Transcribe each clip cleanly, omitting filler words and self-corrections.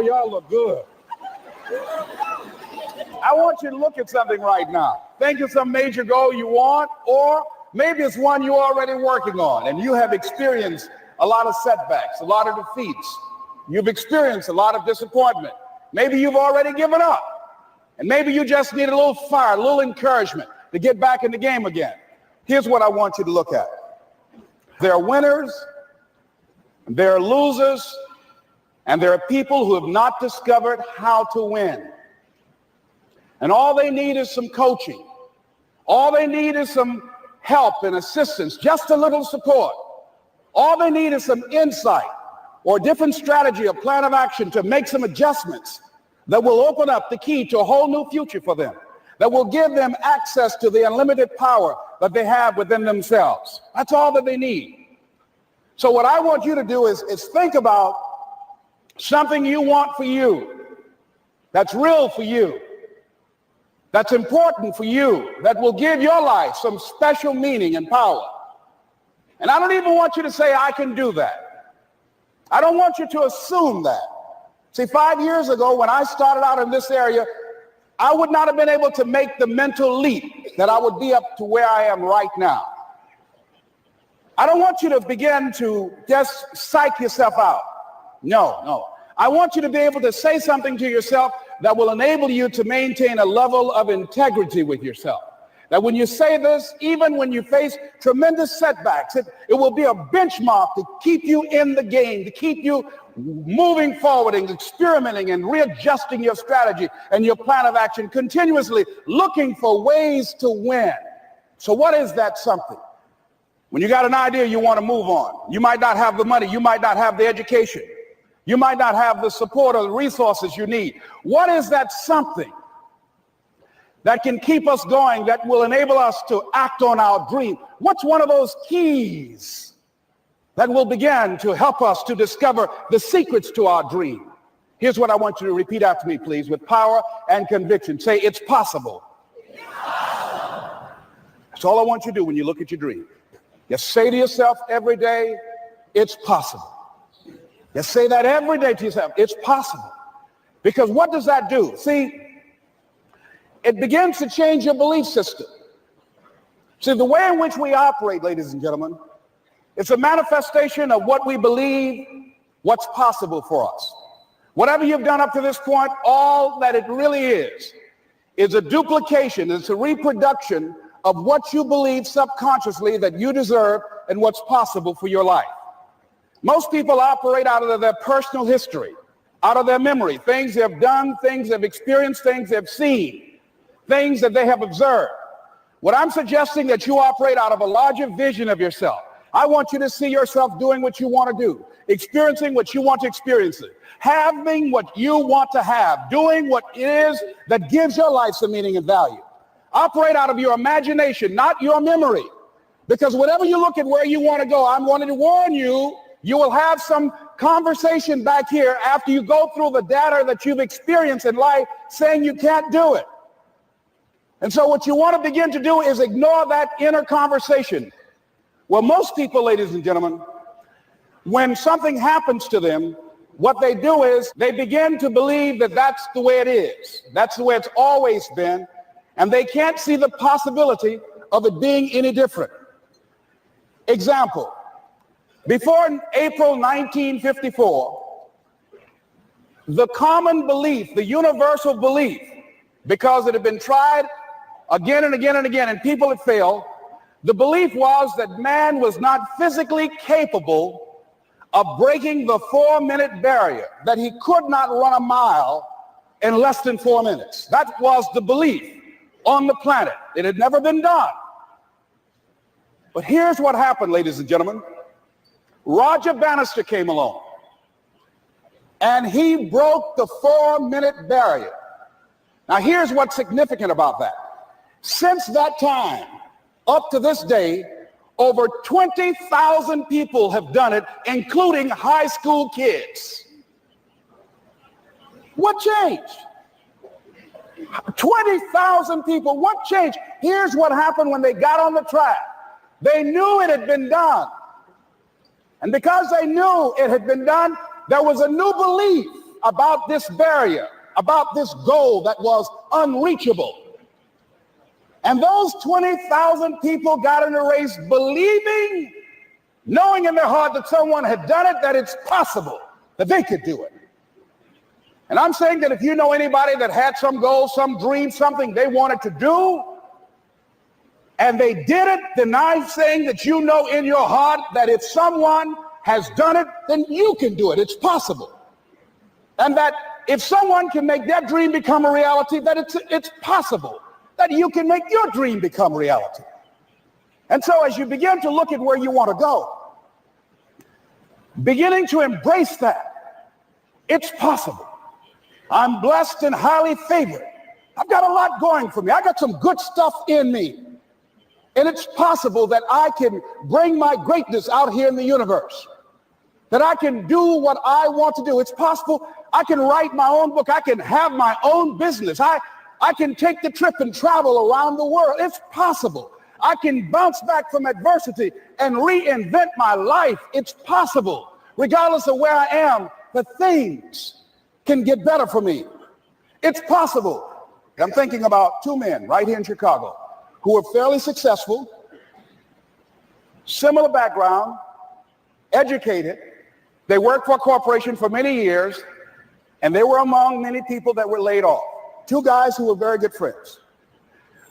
Oh, y'all look good. I want you to look at something right now. Think of some major goal you want, or maybe it's one you're already working on and you have experienced a lot of setbacks, a lot of defeats. You've experienced a lot of disappointment. Maybe you've already given up. And maybe you just need a little fire, a little encouragement to get back in the game again. Here's what I want you to look at. There are winners, there are losers, and there are people who have not discovered how to win. And all they need is some coaching. All they need is some help and assistance, just a little support. All they need is some insight or a different strategy, a plan of action to make some adjustments that will open up the key to a whole new future for them, that will give them access to the unlimited power that they have within themselves. That's all that they need. So what I want you to do is think about something you want for you, that's real for you, that's important for you, that will give your life some special meaning and power. And I don't even want you to say, I can do that. I don't want you to assume that. See, 5 years ago, when I started out in this area, I would not have been able to make the mental leap that I would be up to where I am right now. I don't want you to begin to just psych yourself out. No. I want you to be able to say something to yourself that will enable you to maintain a level of integrity with yourself. That when you say this, even when you face tremendous setbacks, it will be a benchmark to keep you in the game, to keep you moving forward and experimenting and readjusting your strategy and your plan of action, continuously looking for ways to win. So what is that something? When you got an idea you want to move on, you might not have the money, you might not have the education, you might not have the support or the resources you need. What is that something that can keep us going, that will enable us to act on our dream? What's one of those keys that will begin to help us to discover the secrets to our dream? Here's what I want you to repeat after me, please, with power and conviction. Say, it's possible. It's possible. That's all I want you to do when you look at your dream. Just say to yourself every day, it's possible. Just say that every day to yourself, it's possible. Because what does that do? See, it begins to change your belief system. See, the way in which we operate, ladies and gentlemen, it's a manifestation of what we believe, what's possible for us. Whatever you've done up to this point, all that it really is a duplication, it's a reproduction of what you believe subconsciously that you deserve and what's possible for your life. Most people operate out of their personal history, out of their memory, things they've done, things they've experienced, things they've seen, things that they have observed. What I'm suggesting that you operate out of a larger vision of yourself. I want you to see yourself doing what you want to do, experiencing what you want to experience, having what you want to have, doing what it is that gives your life some meaning and value. Operate out of your imagination, not your memory. Because whatever you look at where you want to go, I'm wanting to warn you, you will have some conversation back here after you go through the data that you've experienced in life saying you can't do it. And so what you want to begin to do is ignore that inner conversation. Well, most people, ladies and gentlemen, when something happens to them, what they do is they begin to believe that that's the way it is. That's the way it's always been. And they can't see the possibility of it being any different. Example, before April 1954, the common belief, the universal belief, because it had been tried again and again and again, and people had failed, the belief was that man was not physically capable of breaking the 4-minute barrier, that he could not run a mile in less than 4 minutes. That was the belief on the planet. It had never been done. But here's what happened, ladies and gentlemen. Roger Bannister came along, and he broke the 4-minute barrier. Now, here's what's significant about that. Since that time, up to this day, over 20,000 people have done it, including high school kids. What changed? 20,000 people, what changed? Here's what happened when they got on the track. They knew it had been done. And because they knew it had been done, there was a new belief about this barrier, about this goal that was unreachable. And those 20,000 people got in the race believing, knowing in their heart that someone had done it, that it's possible that they could do it. And I'm saying that if you know anybody that had some goal, some dream, something they wanted to do, and they did it, then I'm saying that you know in your heart that if someone has done it, then you can do it. It's possible. And that if someone can make their dream become a reality, that it's possible that you can make your dream become reality. And so as you begin to look at where you want to go, beginning to embrace that, it's possible. I'm blessed and highly favored. I've got a lot going for me. I got some good stuff in me. And it's possible that I can bring my greatness out here in the universe, that I can do what I want to do. It's possible I can write my own book. I can have my own business. I can take the trip and travel around the world. It's possible. I can bounce back from adversity and reinvent my life. It's possible. Regardless of where I am, the things can get better for me. It's possible. I'm thinking about two men right here in Chicago who were fairly successful, similar background, educated. They worked for a corporation for many years, and they were among many people that were laid off. Two guys who were very good friends.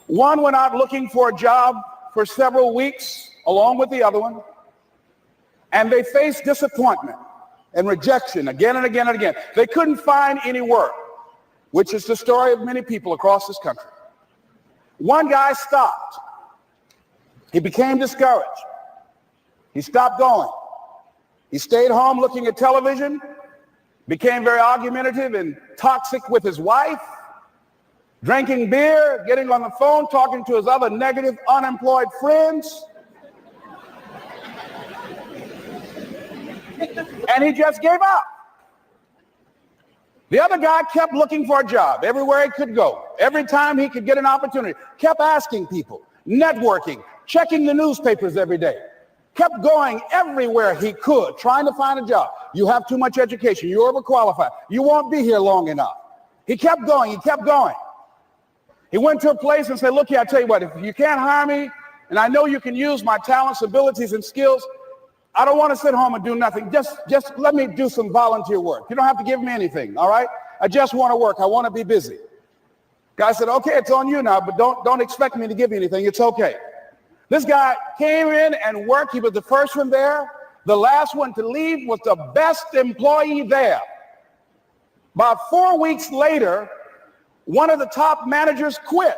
One went out looking for a job for several weeks along with the other one, and they faced disappointment and rejection again and again and again. They couldn't find any work, which is the story of many people across this country. One guy stopped. He became discouraged. He stopped going. He stayed home looking at television, became very argumentative and toxic with his wife, drinking beer, getting on the phone, talking to his other negative, unemployed friends. And he just gave up. The other guy kept looking for a job everywhere he could go. Every time he could get an opportunity, kept asking people, networking, checking the newspapers every day, kept going everywhere he could, trying to find a job. You have too much education. You're overqualified. You won't be here long enough. He kept going. He kept going. He went to a place and said, look here, I tell you what, if you can't hire me, and I know you can use my talents, abilities, and skills, I don't want to sit home and do nothing. Just let me do some volunteer work. You don't have to give me anything, all right? I just want to work. I want to be busy. Guy said, okay, it's on you now, but don't expect me to give you anything. It's okay. This guy came in and worked. He was the first one there. The last one to leave was the best employee there. About 4 weeks later, one of the top managers quit.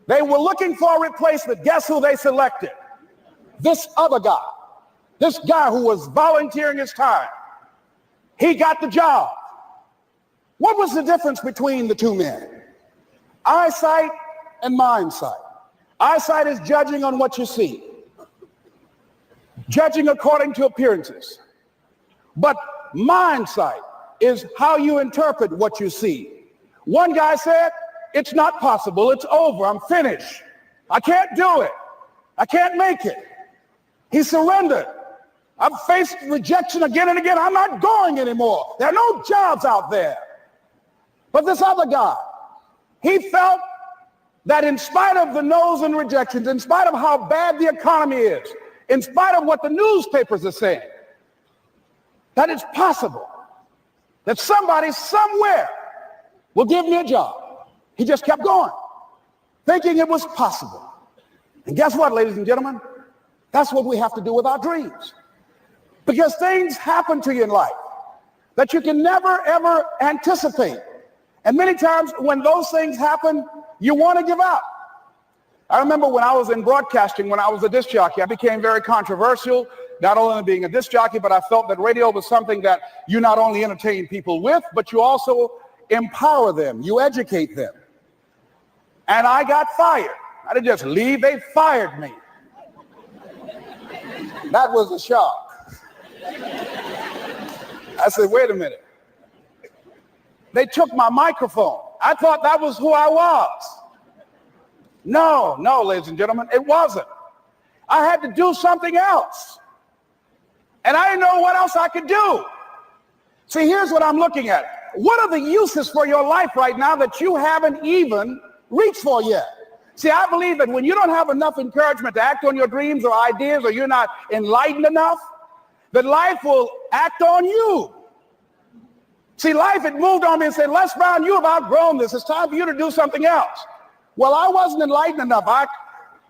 They were looking for a replacement. Guess who they selected? This other guy. This guy who was volunteering his time. He got the job. What was the difference between the two men? Eyesight and mindsight. Eyesight is judging on what you see, judging according to appearances. But mindsight is how you interpret what you see. One guy said, it's not possible. It's over. I'm finished. I can't do it. I can't make it. He surrendered. I've faced rejection again and again. I'm not going anymore. There are no jobs out there. But this other guy, he felt that in spite of the no's and rejections, in spite of how bad the economy is, in spite of what the newspapers are saying, that it's possible that somebody somewhere will give me a job. He just kept going, thinking it was possible. And guess what, ladies and gentlemen? That's what we have to do with our dreams. Because things happen to you in life that you can never, ever anticipate. And many times when those things happen, you want to give up. I remember when I was in broadcasting, when I was a disc jockey, I became very controversial, not only being a disc jockey, but I felt that radio was something that you not only entertain people with, but you also empower them, you educate them. And I got fired. I didn't just leave, they fired me. That was a shock. I said, wait a minute. They took my microphone. I thought that was who I was. No, ladies and gentlemen, it wasn't. I had to do something else. And I didn't know what else I could do. See, here's what I'm looking at. What are the uses for your life right now that you haven't even reached for yet? See, I believe that when you don't have enough encouragement to act on your dreams or ideas, or you're not enlightened enough, that life will act on you. See, life had moved on me and said, Les Brown, you have outgrown this. It's time for you to do something else. Well, I wasn't enlightened enough. I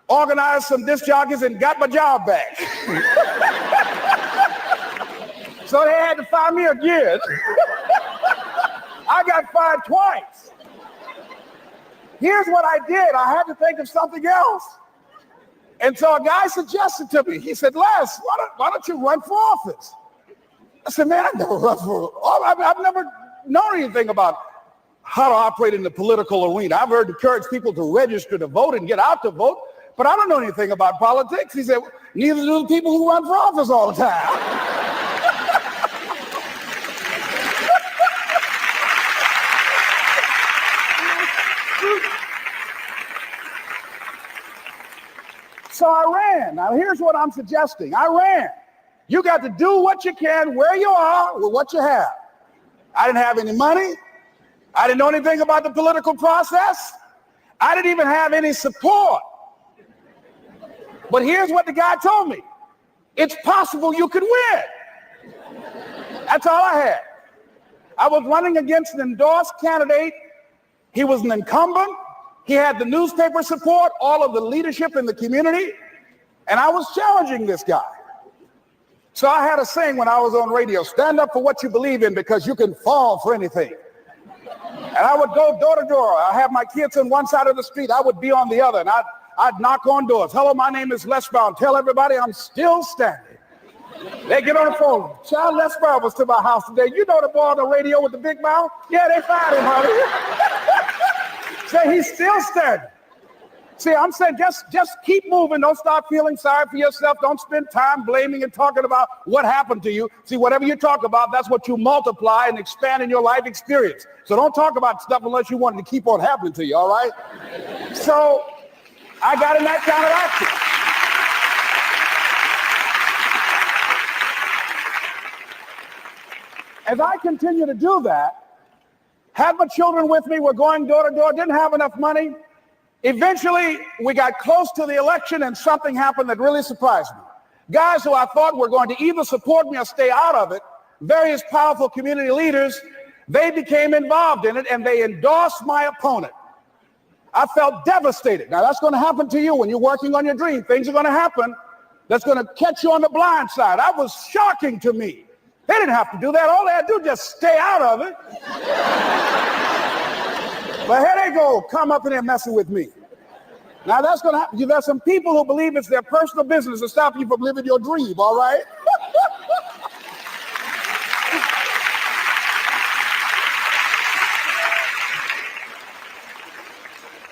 organized some disc jockeys and got my job back. So they had to fire me again. I got fired twice. Here's what I did. I had to think of something else. And so a guy suggested to me, he said, Les, why don't you run for office? I said, man, I've never run for office. I've never known anything about how to operate in the political arena. I've heard encourage people to register to vote and get out to vote, but I don't know anything about politics. He said, neither do the people who run for office all the time. So I ran. Now, here's what I'm suggesting. I ran. You got to do what you can where you are with what you have. I didn't have any money. I didn't know anything about the political process. I didn't even have any support. But here's what the guy told me. It's possible you could win. That's all I had. I was running against an endorsed candidate. He was an incumbent. He had the newspaper support, all of the leadership in the community, and I was challenging this guy. So I had a saying when I was on radio, stand up for what you believe in because you can fall for anything. And I would go door to door. I have my kids on one side of the street. I would be on the other, and I'd knock on doors. Hello, my name is Les Brown. Tell everybody I'm still standing. They get on the phone. Child, Les Brown was to my house today. You know the boy on the radio with the big mouth? Yeah, they fired him, honey. Say he's still standing. See, I'm saying just keep moving. Don't stop feeling sorry for yourself. Don't spend time blaming and talking about what happened to you. See, whatever you talk about, that's what you multiply and expand in your life experience. So don't talk about stuff unless you want it to keep on happening to you, all right? So I got in that kind of action. As I continue to do that, had my children with me, we're going door to door, didn't have enough money. Eventually, we got close to the election and something happened that really surprised me. Guys who I thought were going to either support me or stay out of it, various powerful community leaders, they became involved in it and they endorsed my opponent. I felt devastated. Now, that's going to happen to you when you're working on your dream. Things are going to happen that's going to catch you on the blind side. That was shocking to me. They didn't have to do that. All they had to do was just stay out of it. But here they go, come up in there messing with me. Now that's going to happen. There's some people who believe it's their personal business to stop you from living your dream, all right?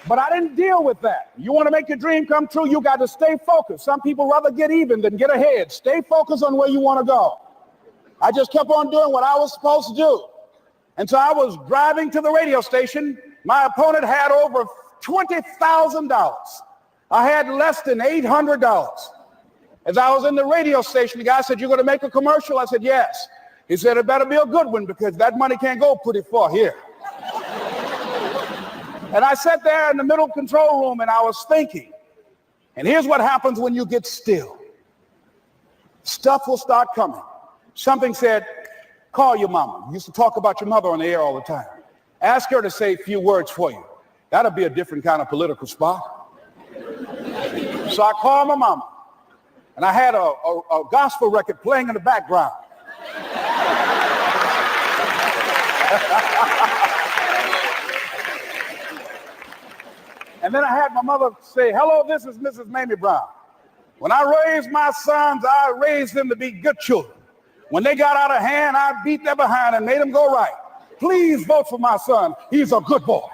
But I didn't deal with that. You want to make your dream come true, you got to stay focused. Some people rather get even than get ahead. Stay focused on where you want to go. I just kept on doing what I was supposed to do. And so I was driving to the radio station. My opponent had over $20,000. I had less than $800. As I was in the radio station, the guy said, "You're going to make a commercial?" I said, "Yes." He said, "It better be a good one because that money can't go pretty far here." And I sat there in the middle control room and I was thinking. And here's what happens when you get still. Stuff will start coming. Something said, call your mama. You used to talk about your mother on the air all the time. Ask her to say a few words for you. That'll be a different kind of political spot. So I called my mama, and I had a gospel record playing in the background. And then I had my mother say, "Hello, this is Mrs. Mamie Brown. When I raised my sons, I raised them to be good children. When they got out of hand, I beat their behind and made them go right. Please vote for my son. He's a good boy."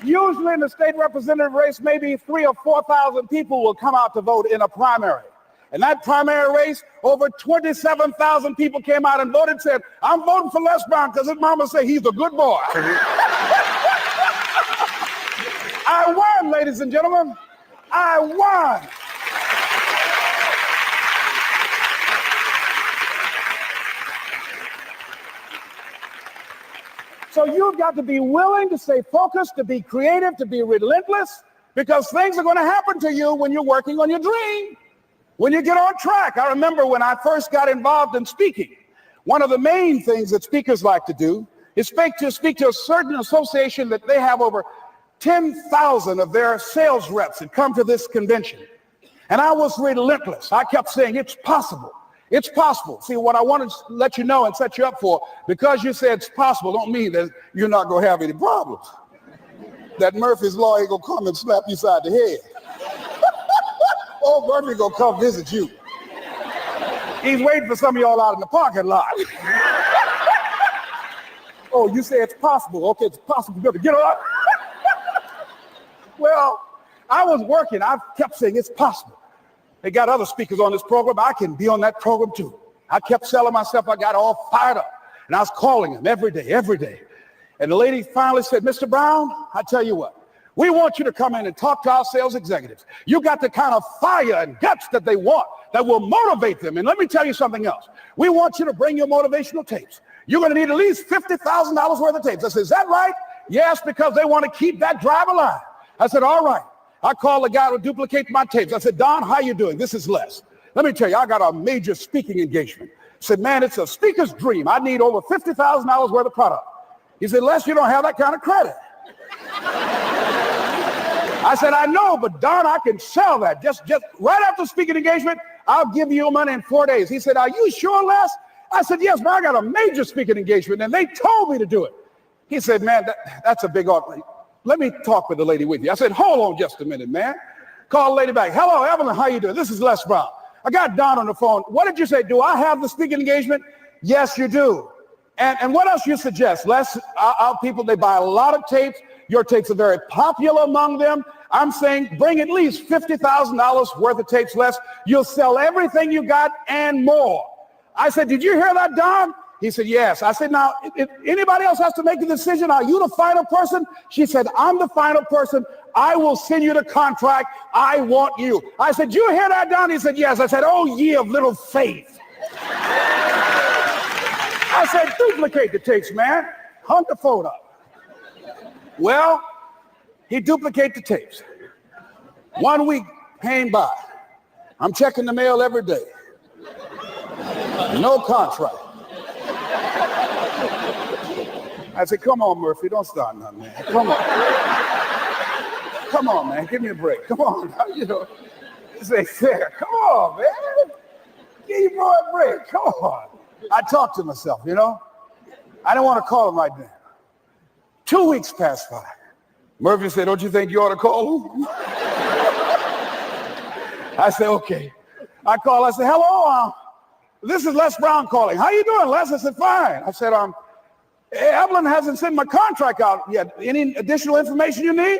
Usually in the state representative race, maybe 3,000 or 4,000 people will come out to vote in a primary. In that primary race, over 27,000 people came out and voted and said, "I'm voting for Les Brown because his mama said he's a good boy." I won, ladies and gentlemen. I won. So you've got to be willing to stay focused, to be creative, to be relentless, because things are going to happen to you when you're working on your dream, when you get on track. I remember when I first got involved in speaking, one of the main things that speakers like to do is speak to a certain association that they have over 10,000 of their sales reps that come to this convention. And I was relentless. I kept saying, it's possible. It's possible. See, what I want to let you know and set you up for, because you said it's possible, don't mean that you're not going to have any problems. That Murphy's Law ain't going to come and slap you side the head. Oh, Murphy going to come visit you. He's waiting for some of y'all out in the parking lot. Oh, you say it's possible. Okay, it's possible. Get up. Well, I was working. I kept saying it's possible. They got other speakers on this program. I can be on that program too. I kept selling myself. I got all fired up. And I was calling them every day. And the lady finally said, Mr. Brown, I tell you what, we want you to come in and talk to our sales executives. You got the kind of fire and guts that they want, that will motivate them. And let me tell you something else. We want you to bring your motivational tapes. You're going to need at least $50,000 worth of tapes. I said, is that right? Yes, because they want to keep that drive alive. I said, all right. I called the guy to duplicate my tapes. I said, Don, how you doing? This is Les. Let me tell you, I got a major speaking engagement. I said, man, it's a speaker's dream. I need over $50,000 worth of product. He said, Les, you don't have that kind of credit. I said, I know, but Don, I can sell that. Just right after speaking engagement, I'll give you your money in 4 days. He said, are you sure, Les? I said, yes, but I got a major speaking engagement, and they told me to do it. He said, man, that's a big offer. Let me talk with the lady with you. I said, hold on just a minute, man. Call the lady back. Hello, Evelyn, how you doing? This is Les Brown. I got Don on the phone. What did you say? Do I have the speaking engagement? Yes, you do. And what else you suggest? Les, our people, they buy a lot of tapes. Your tapes are very popular among them. I'm saying bring at least $50,000 worth of tapes, Les. You'll sell everything you got and more. I said, did you hear that, Don? He said, yes. I said, now, if anybody else has to make the decision, are you the final person? She said, I'm the final person. I will send you the contract. I want you. I said, you hear that, Don? He said, yes. I said, oh, ye of little faith. I said, duplicate the tapes, man. Hung the phone up. Well, he duplicated the tapes. 1 week came by. I'm checking the mail every day. No contract. I said, come on, Murphy, don't start nothing, man. Come on. Come on, man, give me a break. Come on, you know, this ain't fair. Come on, man. Give your boy a break, come on. I talked to myself, you know. I didn't want to call him right now. 2 weeks passed by. Murphy said, don't you think you ought to call him? I said, okay. I called, I said, hello, this is Les Brown calling. How you doing, Les? I said, fine. I said, Evelyn hasn't sent my contract out yet. Any additional information you need?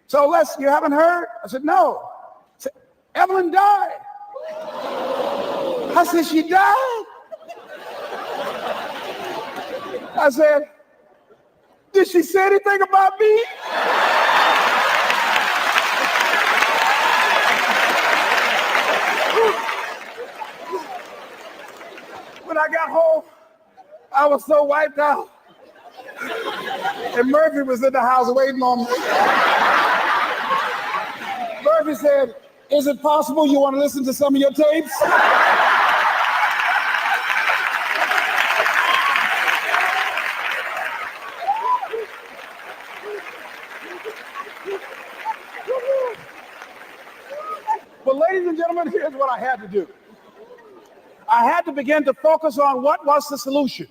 So, Les, you haven't heard? I said, no. I said, Evelyn died. I said, she died? I said, did she say anything about me? When I got home, I was so wiped out. And Murphy was in the house waiting on me. Murphy said, is it possible you want to listen to some of your tapes? But ladies and gentlemen, here's what I had to do. I had to begin to focus on what was the solution.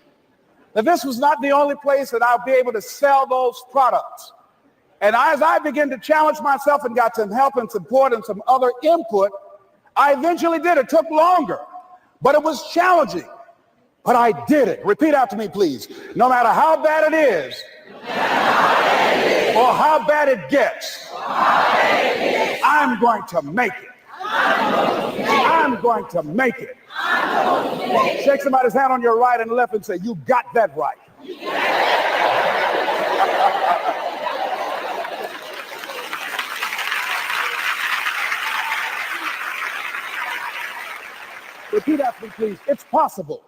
That this was not the only place that I'll be able to sell those products. And as I began to challenge myself and got some help and support and some other input, I eventually did. It took longer, but it was challenging. But I did it. Repeat after me, please. No matter how bad it is, or how bad it gets, I'm going to make it. I'm going to make it. Shake somebody's hand on your right and left and say, you got that right. Repeat after me, please. It's possible.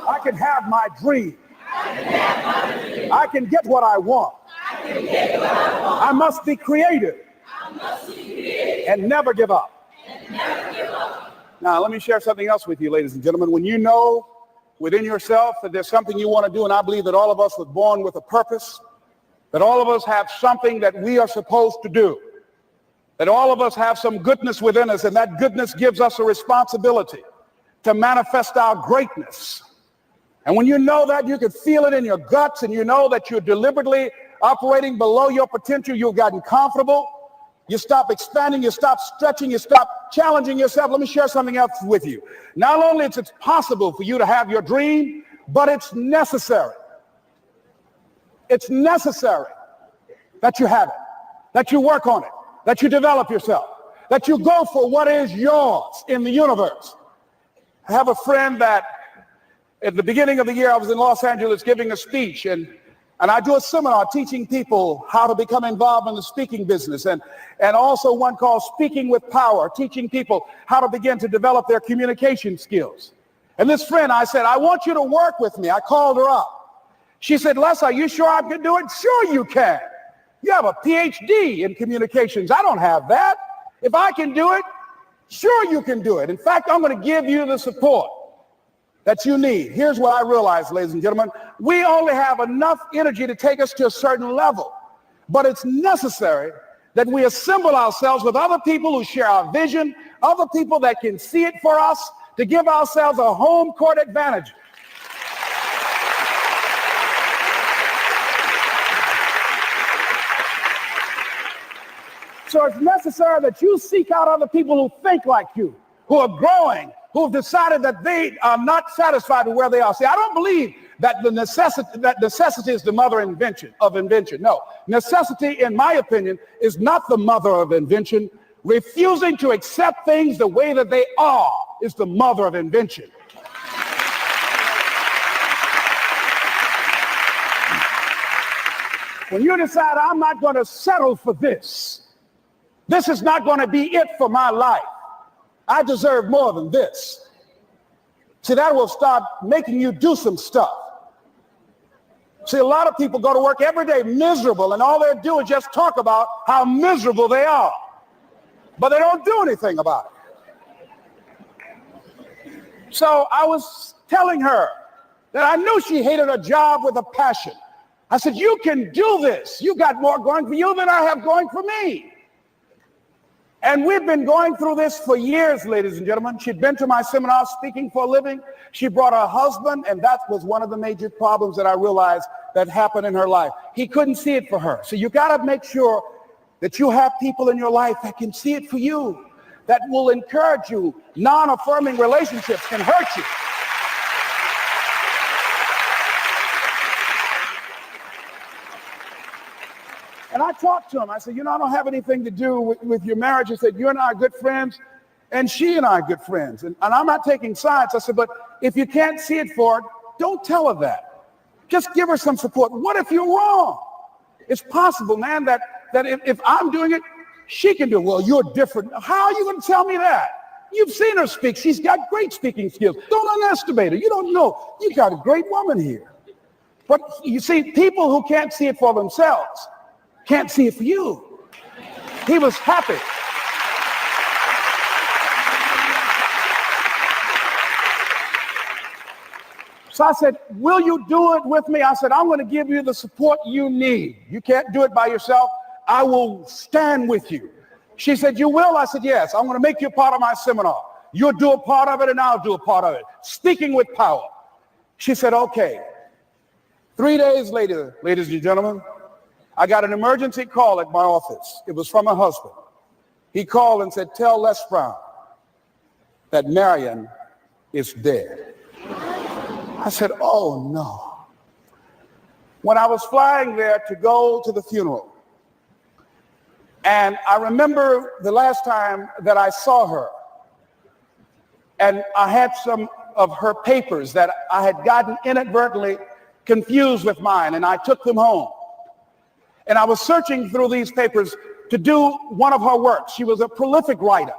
I can have my dream. I can get what I want. I must be creative and never give up. Now, let me share something else with you, ladies and gentlemen. When you know within yourself that there's something you want to do, and I believe that all of us were born with a purpose, that all of us have something that we are supposed to do, that all of us have some goodness within us, and that goodness gives us a responsibility to manifest our greatness. And when you know that, you can feel it in your guts, and you know that you're deliberately operating below your potential, you've gotten comfortable, you stop expanding, you stop stretching, you stop challenging yourself. Let me share something else with you. Not only is it possible for you to have your dream, but it's necessary. It's necessary that you have it, that you work on it, that you develop yourself, that you go for what is yours in the universe. I have a friend that at the beginning of the year, I was in Los Angeles giving a speech, and I do a seminar teaching people how to become involved in the speaking business, and also one called Speaking with Power, teaching people how to begin to develop their communication skills. And this friend, I said, I want you to work with me. I called her up. She said, Les, are you sure I can do it? Sure you can. You have a PhD in communications. I don't have that. If I can do it, sure you can do it. In fact, I'm going to give you the support that you need. Here's what I realize, ladies and gentlemen. We only have enough energy to take us to a certain level, but it's necessary that we assemble ourselves with other people who share our vision, other people that can see it for us, to give ourselves a home court advantage. So it's necessary that you seek out other people who think like you, who are growing, who've decided that they are not satisfied with where they are. See, I don't believe that necessity is the mother of invention. No, necessity, in my opinion, is not the mother of invention. Refusing to accept things the way that they are is the mother of invention. When you decide, I'm not going to settle for this, this is not going to be it for my life, I deserve more than this. See, that will start making you do some stuff. See, a lot of people go to work every day miserable, and all they do is just talk about how miserable they are. But they don't do anything about it. So I was telling her that I knew she hated her job with a passion. I said, you can do this. You got more going for you than I have going for me. And we've been going through this for years, ladies and gentlemen. She'd been to my seminar speaking for a living. She brought her husband, and that was one of the major problems that I realized that happened in her life. He couldn't see it for her. So you got to make sure that you have people in your life that can see it for you, that will encourage you. Non-affirming relationships can hurt you. And I talked to him. I said, you know, I don't have anything to do with your marriage. He said, you and I are good friends, and she and I are good friends. And I'm not taking sides. I said, but if you can't see it for her, don't tell her that. Just give her some support. What if you're wrong? It's possible, man, that if I'm doing it, she can do it. Well, you're different. How are you going to tell me that? You've seen her speak. She's got great speaking skills. Don't underestimate her. You don't know. You got a great woman here. But you see, people who can't see it for themselves can't see it for you. He was happy. So I said, will you do it with me? I said, I'm going to give you the support you need. You can't do it by yourself. I will stand with you. She said, you will? I said, yes. I'm going to make you a part of my seminar. You'll do a part of it, and I'll do a part of it. Speaking with Power. She said, okay. 3 days later, ladies and gentlemen, I got an emergency call at my office. It was from her husband. He called and said, tell Les Brown that Marion is dead. I said, oh no. When I was flying there to go to the funeral, and I remember the last time that I saw her, and I had some of her papers that I had gotten inadvertently confused with mine, and I took them home. And I was searching through these papers to do one of her works. She was a prolific writer.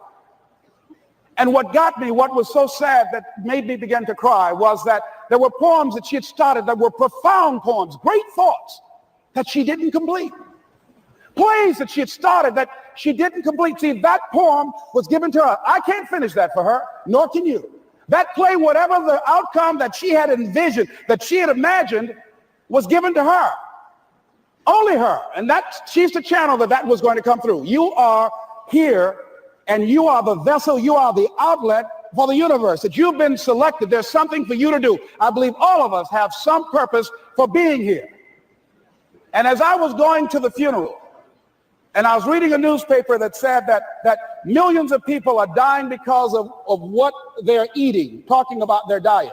And what got me, what was so sad that made me begin to cry, was that there were poems that she had started that were profound poems, great thoughts that she didn't complete. Plays that she had started that she didn't complete. See, that poem was given to her. I can't finish that for her, nor can you. That play, whatever the outcome that she had envisioned, that she had imagined, was given to her. Only her. And she's the channel that was going to come through. You are here, and you are the vessel, you are the outlet for the universe. That you've been selected. There's something for you to do. I believe all of us have some purpose for being here. And as I was going to the funeral, and I was reading a newspaper that said that millions of people are dying because of what they're eating, talking about their diet.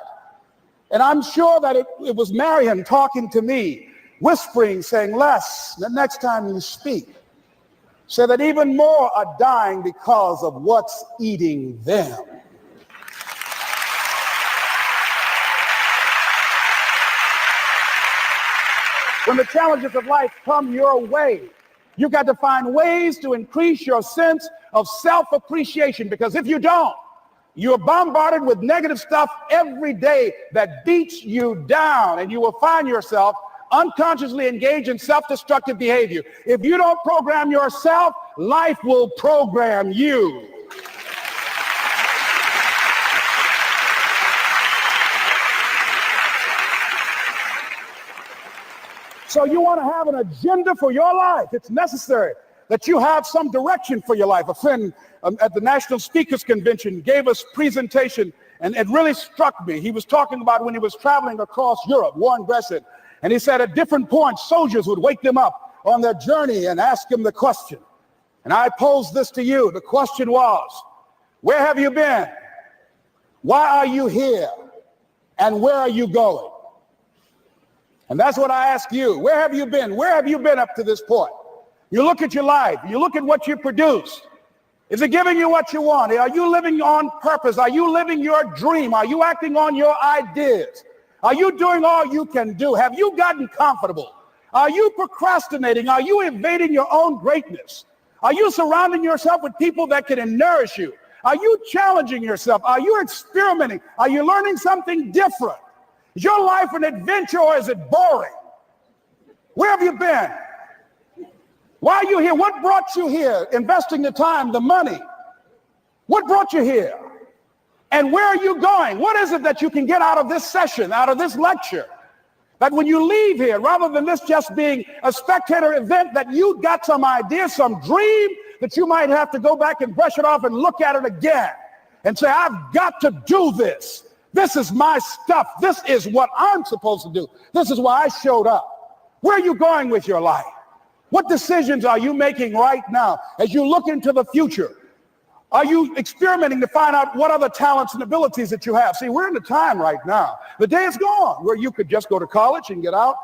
And I'm sure that it was Marion talking to me, whispering, saying, Les, the next time you speak, say that even more are dying because of what's eating them. When the challenges of life come your way, you've got to find ways to increase your sense of self-appreciation, because if you don't, you're bombarded with negative stuff every day that beats you down, and you will find yourself unconsciously engaged in self-destructive behavior. If you don't program yourself, life will program you. So you want to have an agenda for your life. It's necessary that you have some direction for your life. A friend at the National Speakers Convention gave us a presentation, and it really struck me. He was talking about when he was traveling across Europe, Warren Gresham, and he said at different points, soldiers would wake them up on their journey and ask them the question. And I posed this to you. The question was, where have you been? Why are you here? And where are you going? And that's what I ask you. Where have you been? Where have you been up to this point? You look at your life. You look at what you produce. Is it giving you what you want? Are you living on purpose? Are you living your dream? Are you acting on your ideas? Are you doing all you can do? Have you gotten comfortable? Are you procrastinating? Are you evading your own greatness? Are you surrounding yourself with people that can nourish you? Are you challenging yourself? Are you experimenting? Are you learning something different? Is your life an adventure, or is it boring? Where have you been? Why are you here? What brought you here? Investing the time, the money. What brought you here? And where are you going? What is it that you can get out of this session, out of this lecture? That when you leave here, rather than this just being a spectator event, that you got some idea, some dream, that you might have to go back and brush it off and look at it again and say, I've got to do this. This is my stuff. This is what I'm supposed to do. This is why I showed up. Where are you going with your life? What decisions are you making right now as you look into the future? Are you experimenting to find out what other talents and abilities that you have? See, we're in a time right now. The day is gone where you could just go to college and get out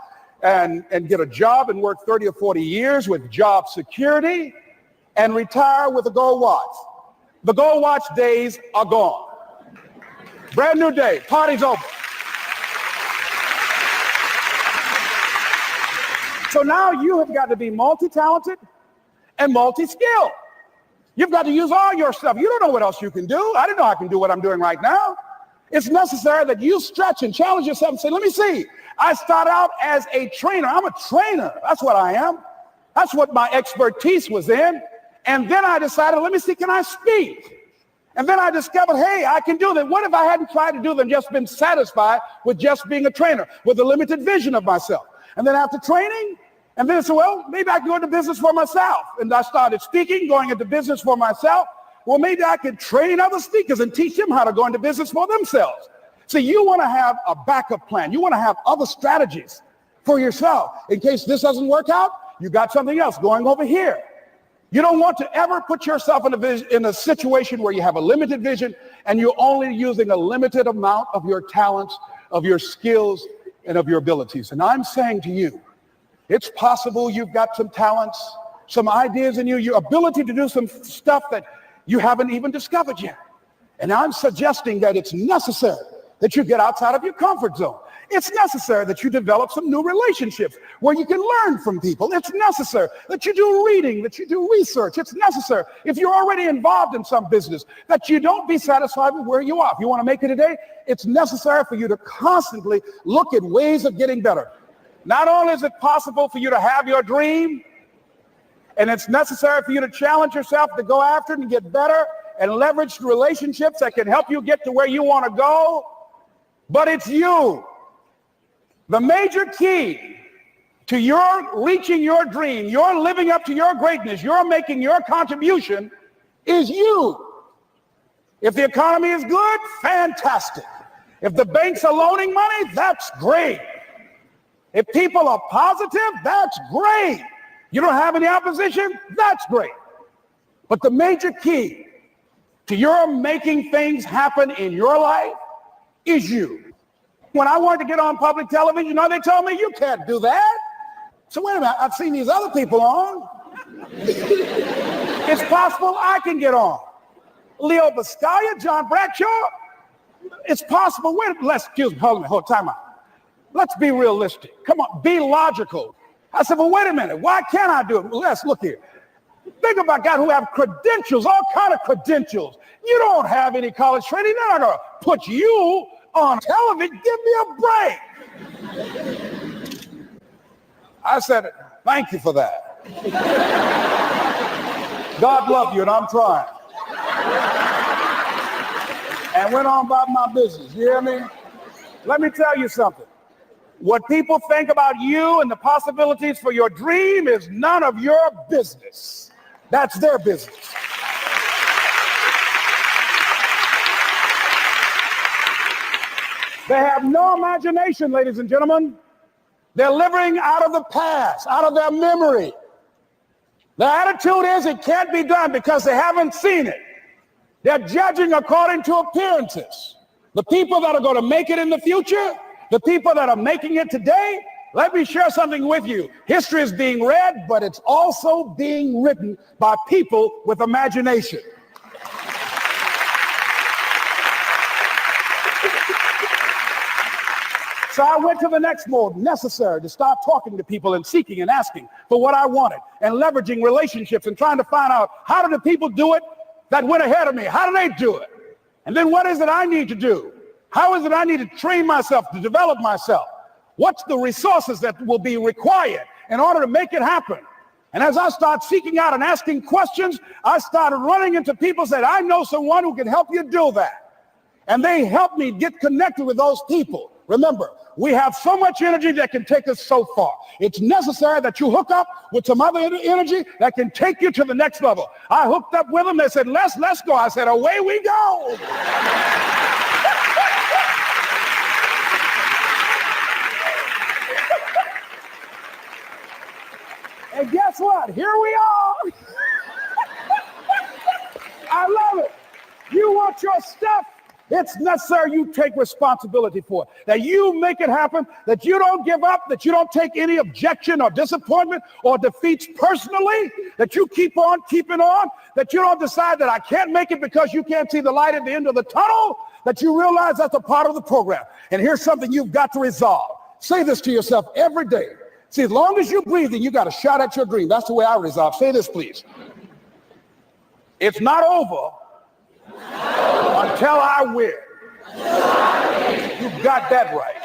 and get a job and work 30 or 40 years with job security and retire with a gold watch. The gold watch days are gone. Brand new day, party's over. So now you have got to be multi-talented and multi-skilled. You've got to use all your stuff. You don't know what else you can do. I didn't know I can do what I'm doing right now. It's necessary that you stretch and challenge yourself and say, let me see. I started out as a trainer. I'm a trainer. That's what I am. That's what my expertise was in. And then I decided, let me see, can I speak? And then I discovered, hey, I can do that. What if I hadn't tried to do that and just been satisfied with just being a trainer, with a limited vision of myself? And then after training, and then I said, well, maybe I can go into business for myself. And I started speaking, going into business for myself. Well, maybe I could train other speakers and teach them how to go into business for themselves. See, you want to have a backup plan. You want to have other strategies for yourself. In case this doesn't work out, you got something else going over here. You don't want to ever put yourself in a situation where you have a limited vision and you're only using a limited amount of your talents, of your skills, and of your abilities. And I'm saying to you, it's possible you've got some talents, some ideas in you, your ability to do some stuff that you haven't even discovered yet. And I'm suggesting that it's necessary that you get outside of your comfort zone. It's necessary that you develop some new relationships where you can learn from people. It's necessary that you do reading, that you do research. It's necessary, if you're already involved in some business, that you don't be satisfied with where you are. If you want to make it today, it's necessary for you to constantly look at ways of getting better. Not only is it possible for you to have your dream, and it's necessary for you to challenge yourself to go after it and get better and leverage relationships that can help you get to where you want to go, but it's you. The major key to your reaching your dream, your living up to your greatness, your making your contribution is you. If the economy is good, fantastic. If the banks are loaning money, that's great. If people are positive, that's great. You don't have any opposition, that's great. But the major key to your making things happen in your life is you. When I wanted to get on public television, you know, they told me, you can't do that. So wait a minute, I've seen these other people on. It's possible I can get on. Leo Biscaya, John Bradshaw, it's possible. Excuse me, hold on, time out. Let's be realistic. Come on, be logical. I said, well, wait a minute, why can't I do it? Well, let's look here. Think about guys who have credentials, all kind of credentials. You don't have any college training. They're not going to put you on television. Give me a break. I said, thank you for that. God love you, and I'm trying. And went on about my business. You hear me? Let me tell you something. What people think about you and the possibilities for your dream is none of your business. That's their business. They have no imagination, ladies and gentlemen. They're living out of the past, out of their memory. Their attitude is it can't be done because they haven't seen it. They're judging according to appearances. The people that are going to make it in the future, the people that are making it today, let me share something with you. History is being read, but it's also being written by people with imagination. So I went to the next mode, necessary to start talking to people and seeking and asking for what I wanted and leveraging relationships and trying to find out how do the people do it that went ahead of me? How do they do it? And then what is it I need to do? How is it I need to train myself, to develop myself? What's the resources that will be required in order to make it happen? And as I start seeking out and asking questions, I started running into people who said, I know someone who can help you do that. And they helped me get connected with those people. Remember, we have so much energy that can take us so far. It's necessary that you hook up with some other energy that can take you to the next level. I hooked up with them. They said, let's go. I said, away we go. And guess what? Here we are. I love it. You want your stuff? It's necessary you take responsibility for it, that you make it happen, that you don't give up, that you don't take any objection or disappointment or defeats personally, that you keep on keeping on, that you don't decide that I can't make it because you can't see the light at the end of the tunnel, that you realize that's a part of the program. And here's something you've got to resolve. Say this to yourself every day. See, as long as you're breathing, you got a shot at your dream. That's the way I resolve. Say this, please. It's not over until I win. You got that right.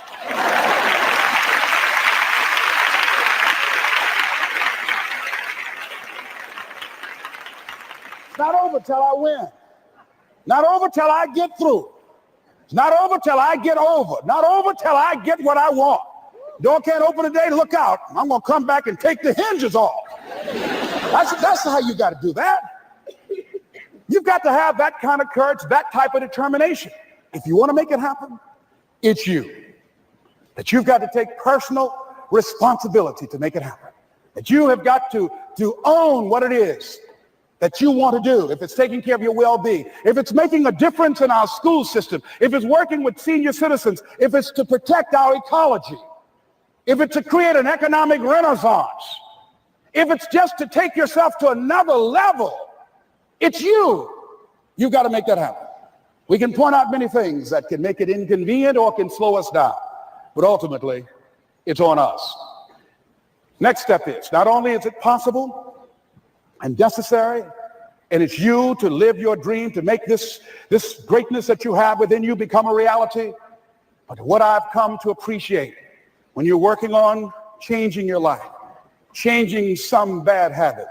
It's not over till I win. Not over till I get through. It's not over till I get over. Not over till I get what I want. Door can't open today, look out. I'm going to come back and take the hinges off. That's how you got to do that. You've got to have that kind of courage, that type of determination. If you want to make it happen, it's you. That you've got to take personal responsibility to make it happen. That you have got to own what it is that you want to do. If it's taking care of your well-being, if it's making a difference in our school system, if it's working with senior citizens, if it's to protect our ecology, if it's to create an economic renaissance, if it's just to take yourself to another level, it's you. You've got to make that happen. We can point out many things that can make it inconvenient or can slow us down. but ultimately it's on us. Next step is, not only is it possible and necessary, and it's you to live your dream, to make this greatness that you have within you become a reality, but what I've come to appreciate when you're working on changing your life, changing some bad habit,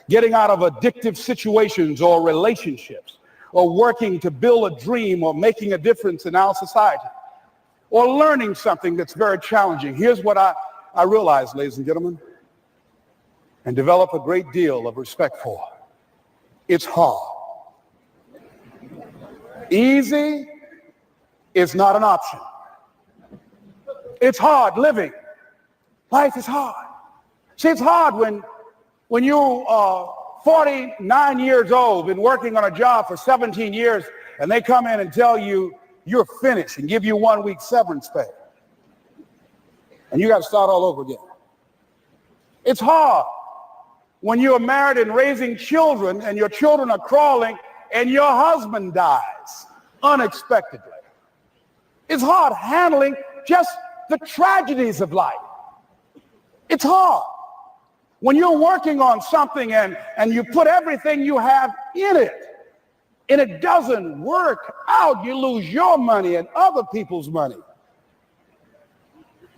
getting out of addictive situations or relationships, or working to build a dream or making a difference in our society, or learning something that's very challenging. Here's what I realize, ladies and gentlemen, and develop a great deal of respect for. It's hard. Easy is not an option. It's hard living. Life is hard. See, it's hard when you are 49 years old, been working on a job for 17 years, and they come in and tell you you're finished and give you 1 week severance pay. And you got to start all over again. It's hard when you're married and raising children and your children are crawling and your husband dies unexpectedly. It's hard handling just the tragedies of life. It's hard when you're working on something and you put everything you have in it and it doesn't work out. You lose your money and other people's money.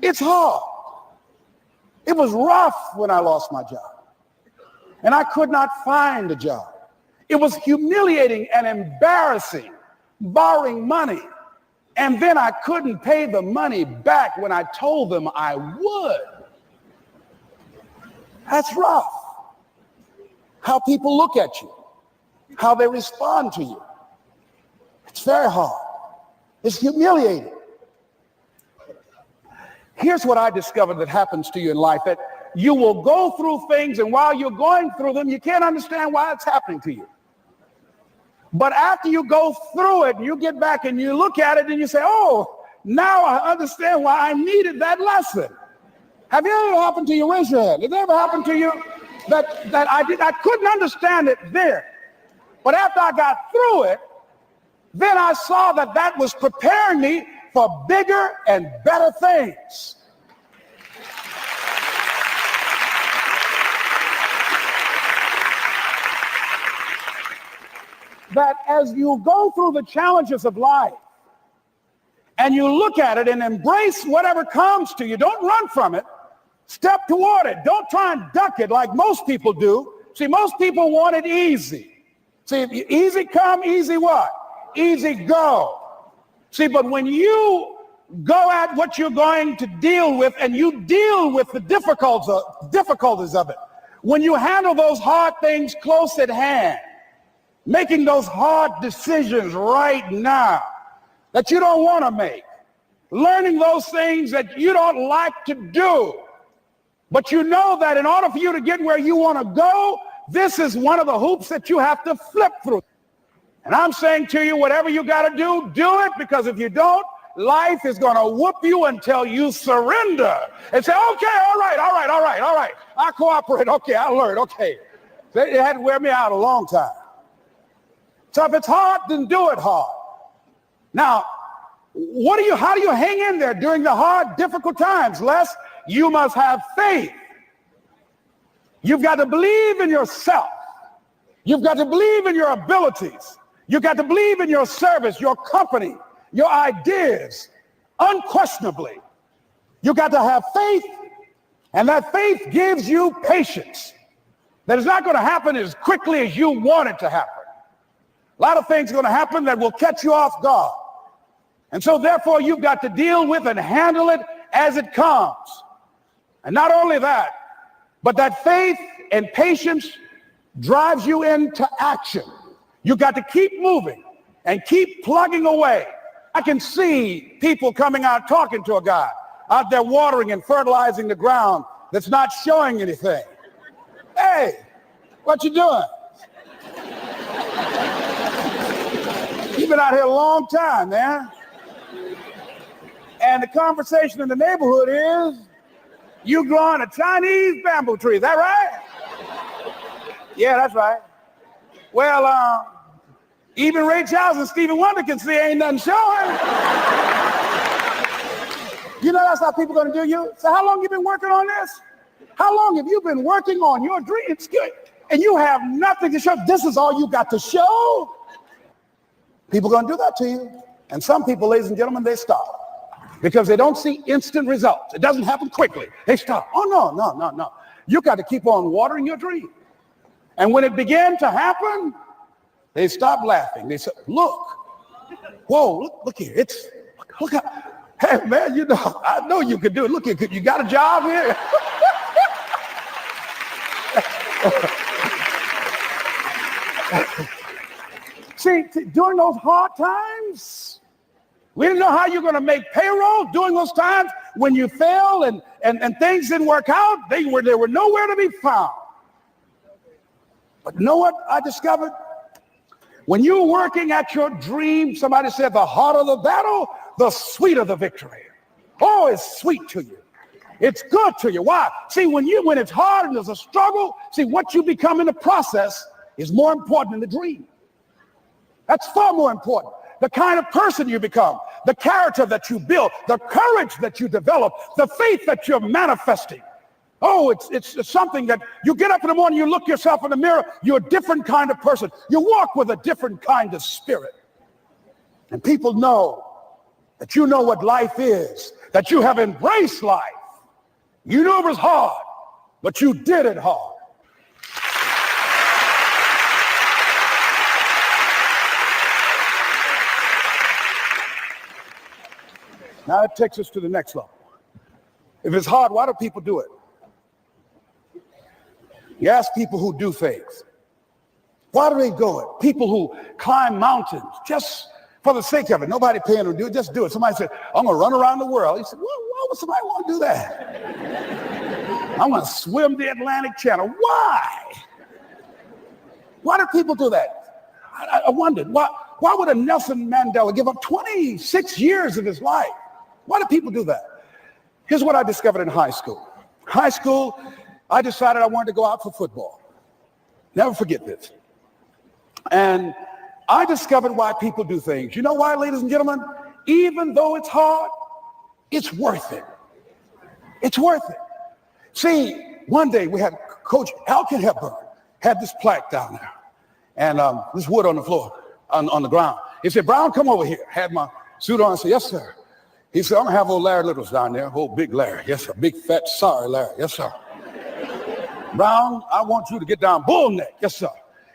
It's hard. It was rough when I lost my job and I could not find a job. It was humiliating and embarrassing, borrowing money, and then I couldn't pay the money back when I told them I would. That's rough. How people look at you, how they respond to you. It's very hard. It's humiliating. Here's what I discovered that happens to you in life, that you will go through things, and while you're going through them, you can't understand why it's happening to you. But after you go through it, you get back and you look at it and you say, oh, now I understand why I needed that lesson. Have you ever happened to you? Raise your hand. Has it ever happened to you that I couldn't understand it then, but after I got through it, then I saw that was preparing me for bigger and better things. That as you go through the challenges of life and you look at it and embrace whatever comes to you, don't run from it. Step toward it. Don't try and duck it like most people do. See, most people want it easy. See, easy come, easy what? Easy go. See, but when you go at what you're going to deal with and you deal with the difficulties of it, when you handle those hard things close at hand, making those hard decisions right now that you don't want to make, learning those things that you don't like to do, but you know that in order for you to get where you want to go, this is one of the hoops that you have to flip through. And I'm saying to you, whatever you got to do it, because if you don't, life is going to whoop you until you surrender and say, okay, all right. I cooperate. Okay, I learned. Okay. They had to wear me out a long time. So if it's hard, then do it hard. Now, how do you hang in there during the hard, difficult times, Les? You must have faith. You've got to believe in yourself. You've got to believe in your abilities. You've got to believe in your service, your company, your ideas, unquestionably. You've got to have faith, and that faith gives you patience. That is not going to happen as quickly as you want it to happen. A lot of things are going to happen that will catch you off guard. And so therefore, you've got to deal with and handle it as it comes. And not only that, but that faith and patience drives you into action. You've got to keep moving and keep plugging away. I can see people coming out talking to a guy out there watering and fertilizing the ground that's not showing anything. Hey, what you doing? You've been out here a long time, man. And the conversation in the neighborhood is, you growing a Chinese bamboo tree, is that right? Yeah, that's right. Well, even Ray Charles and Stevie Wonder can see ain't nothing showing. You know that's how people are going to do you? So how long have you been working on this? How long have you been working on your dreams? Good. And you have nothing to show. This is all you got to show. People are going to do that to you. And some people, ladies and gentlemen, they stop because they don't see instant results. It doesn't happen quickly. They stop. Oh, no. You got to keep on watering your dream. And when it began to happen, they stopped laughing. They said, look, whoa, look here. Look how, hey, man, you know, I know you can do it. Look, you got a job here? See, during those hard times, we didn't know how you're going to make payroll. During those times when you failed and things didn't work out, they were nowhere to be found. But you know what I discovered? When you're working at your dream, somebody said the harder the battle, the sweeter the victory. Oh, it's sweet to you. It's good to you. Why? See, when it's hard and there's a struggle, see, what you become in the process is more important than the dream. That's far more important. The kind of person you become, the character that you build, the courage that you develop, the faith that you're manifesting. Oh, it's something that you get up in the morning, you look yourself in the mirror, you're a different kind of person. You walk with a different kind of spirit. And people know that you know what life is, that you have embraced life. You know it was hard, but you did it hard. Now it takes us to the next level. If it's hard, why do people do it? You ask people who do things. Why do they go it? People who climb mountains just for the sake of it. Nobody paying them to do it, just do it. Somebody said, I'm going to run around the world. He said, well, why would somebody want to do that? I'm going to swim the Atlantic Channel. Why? Why do people do that? I wondered, why would a Nelson Mandela give up 26 years of his life? Why do people do that? Here's what I discovered in high school. High school, I decided I wanted to go out for football. Never forget this. And I discovered why people do things. You know why, ladies and gentlemen? Even though it's hard, it's worth it. It's worth it. See, one day we had Coach Alkin Hepburn had this plaque down there and this wood on the floor, on the ground. He said, Brown, come over here. Had my suit on. I said, yes, sir. He said, I'm going to have old Larry Littles down there, old big Larry. Yes, sir. Big, fat, sorry Larry. Yes, sir. Brown, I want you to get down bull neck. Yes, sir.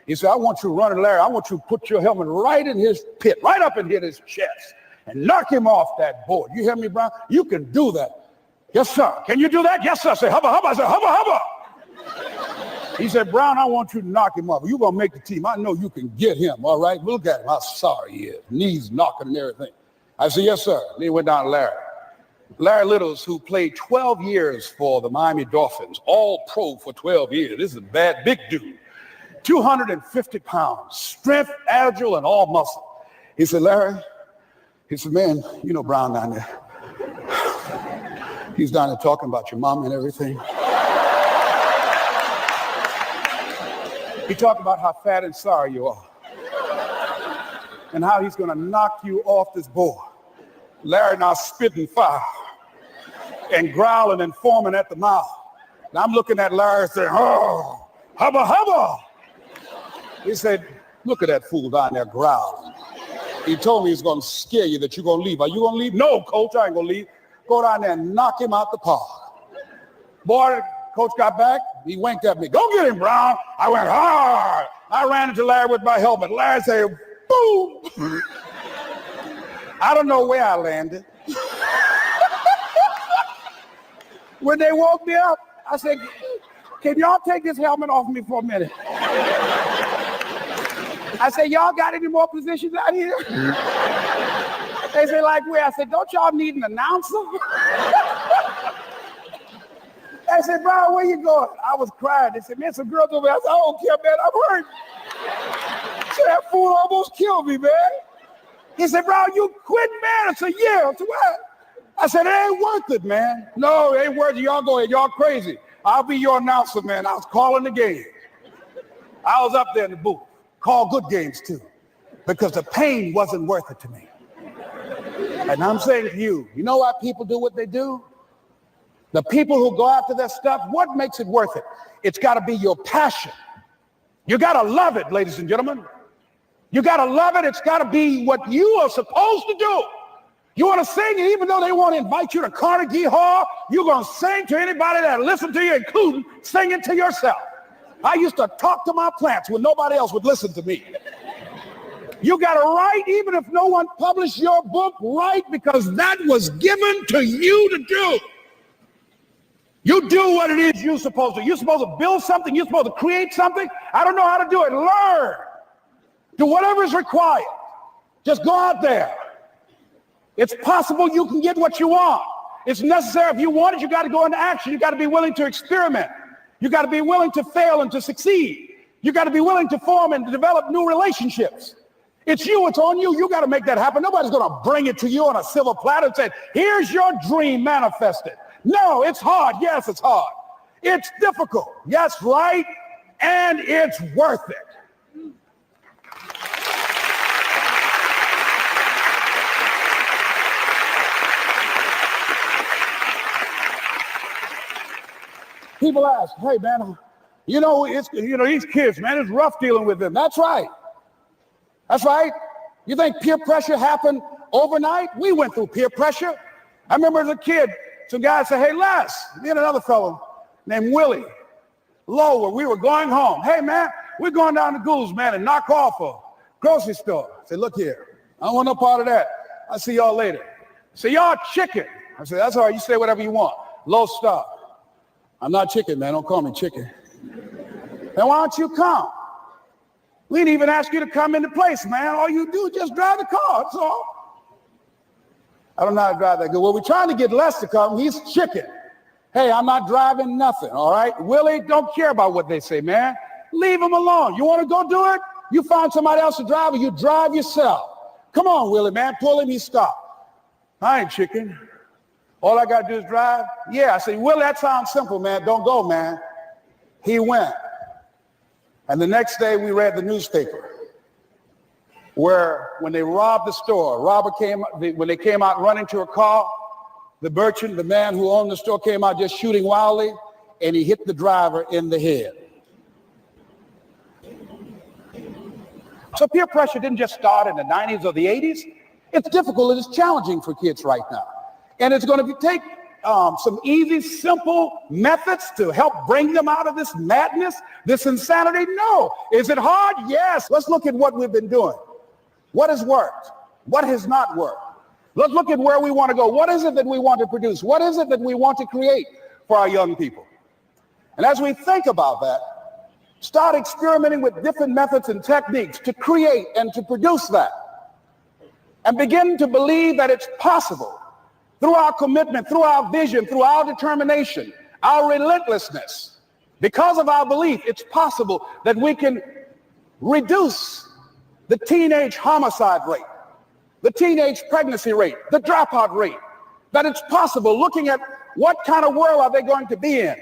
He said, I want you to run Larry. I want you to put your helmet right in his pit, right up in his chest, and knock him off that board. You hear me, Brown? You can do that. Yes, sir. Can you do that? Yes, sir. I said, hubba, hubba. I said, hubba, hubba. He said, Brown, I want you to knock him off. You're going to make the team. I know you can get him, all right? Look at him, how sorry he is. Knees knocking and everything. I said, yes, sir. Then he went down to Larry. Larry Littles, who played 12 years for the Miami Dolphins, all pro for 12 years. This is a bad, big dude. 250 pounds, strength, agile, and all muscle. He said, Larry, he said, man, you know Brown down there. He's down there talking about your mom and everything. He talked about how fat and sorry you are and how he's going to knock you off this board. Larry now spitting fire and growling and foaming at the mouth. Now I'm looking at Larry saying, oh, hubba, hubba. He said, look at that fool down there growling. He told me he's going to scare you, that you're going to leave. Are you going to leave? No, coach, I ain't going to leave. Go down there and knock him out the park. Boy, coach got back. He winked at me. Go get him, Brown. I went hard. I ran into Larry with my helmet. Larry said, boom. I don't know where I landed. When they woke me up, I said, can y'all take this helmet off me for a minute? I said, y'all got any more positions out here? They said, like where? I said, don't y'all need an announcer? I said, Brown, where you going? I was crying. They said, man, some girls over there. I said, I don't care, man, I'm hurt. So that fool almost killed me, man. He said, Brown, you quit, man. I said, yeah. I said, what? I said, it ain't worth it, man. No, it ain't worth it. Y'all go ahead. Y'all crazy. I'll be your announcer, man. I was calling the game. I was up there in the booth. Call good games, too, because the pain wasn't worth it to me. And I'm saying to you, you know why people do what they do? The people who go after that stuff, what makes it worth it? It's got to be your passion. You got to love it, ladies and gentlemen. You got to love it. It's got to be what you are supposed to do. You want to sing, and even though they want to invite you to Carnegie Hall, you're going to sing to anybody that listen to you, including singing to yourself. I used to talk to my plants when nobody else would listen to me. You got to write, even if no one published your book, write, because that was given to you to do. You do what it is you're supposed to. You're supposed to build something. You're supposed to create something. I don't know how to do it. Learn. Do whatever is required. Just go out there. It's possible you can get what you want. It's necessary. If you want it, you got to go into action. You got to be willing to experiment. You got to be willing to fail and to succeed. You got to be willing to form and to develop new relationships. It's you. It's on you. You got to make that happen. Nobody's going to bring it to you on a silver platter and say, here's your dream manifested. No, it's hard. Yes, it's hard. It's difficult. Yes, right. And it's worth it. People ask, hey, man, these kids, man, it's rough dealing with them. That's right. That's right. You think peer pressure happened overnight? We went through peer pressure. I remember as a kid, some guys said, hey, Les, me and another fellow named Willie Lower, we were going home. Hey, man, we're going down to Gould's, man, and knock off a grocery store. I said, look here, I don't want no part of that. I'll see y'all later. Say, y'all chicken. I said, that's all right, you say whatever you want. Low stuff. I'm not chicken, man, don't call me chicken. Then why don't you come? We didn't even ask you to come into place, man. All you do is just drive the car, that's all. I don't know how to drive that good. Well, we're trying to get Les to come. He's chicken. Hey, I'm not driving nothing, all right? Willie, don't care about what they say, man. Leave him alone. You want to go do it? You find somebody else to drive, or you drive yourself. Come on, Willie, man. Pull him, he stopped. I ain't chicken. All I got to do is drive? Yeah. I say, Willie, that sounds simple, man. Don't go, man. He went. And the next day we read the newspaper where when they robbed the store, when they came out running to a car, the merchant, the man who owned the store, came out just shooting wildly, and he hit the driver in the head. So peer pressure didn't just start in the 90s or the 80s. It's difficult. It's challenging for kids right now. And it's going to take some easy, simple methods to help bring them out of this madness, this insanity? No. Is it hard? Yes. Let's look at what we've been doing. What has worked? What has not worked? Let's look at where we want to go. What is it that we want to produce? What is it that we want to create for our young people? And as we think about that, start experimenting with different methods and techniques to create and to produce that. And begin to believe that it's possible through our commitment, through our vision, through our determination, our relentlessness. Because of our belief, it's possible that we can reduce the teenage homicide rate, the teenage pregnancy rate, the dropout rate, that it's possible, looking at what kind of world are they going to be in.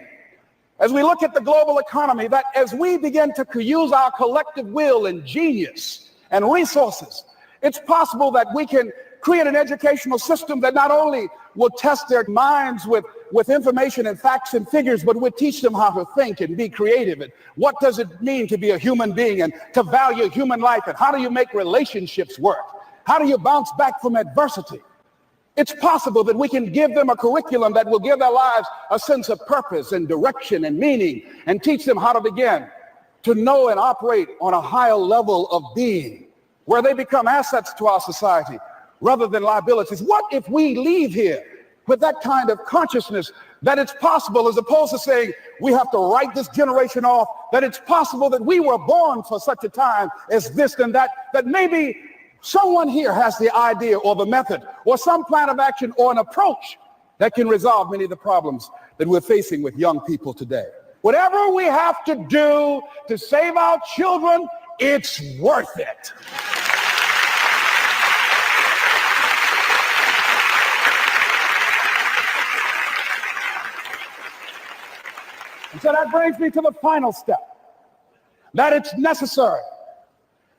As we look at the global economy, that as we begin to use our collective will and genius and resources, it's possible that we can create an educational system that not only will test their minds with information and facts and figures, but will teach them how to think and be creative. And what does it mean to be a human being and to value human life? And how do you make relationships work? How do you bounce back from adversity? It's possible that we can give them a curriculum that will give their lives a sense of purpose and direction and meaning, and teach them how to begin to know and operate on a higher level of being, where they become assets to our society rather than liabilities. What if we leave here with that kind of consciousness that it's possible, as opposed to saying we have to write this generation off, that it's possible that we were born for such a time as this and that, that maybe someone here has the idea or the method or some plan of action or an approach that can resolve many of the problems that we're facing with young people today. Whatever we have to do to save our children, it's worth it. And so that brings me to the final step, that it's necessary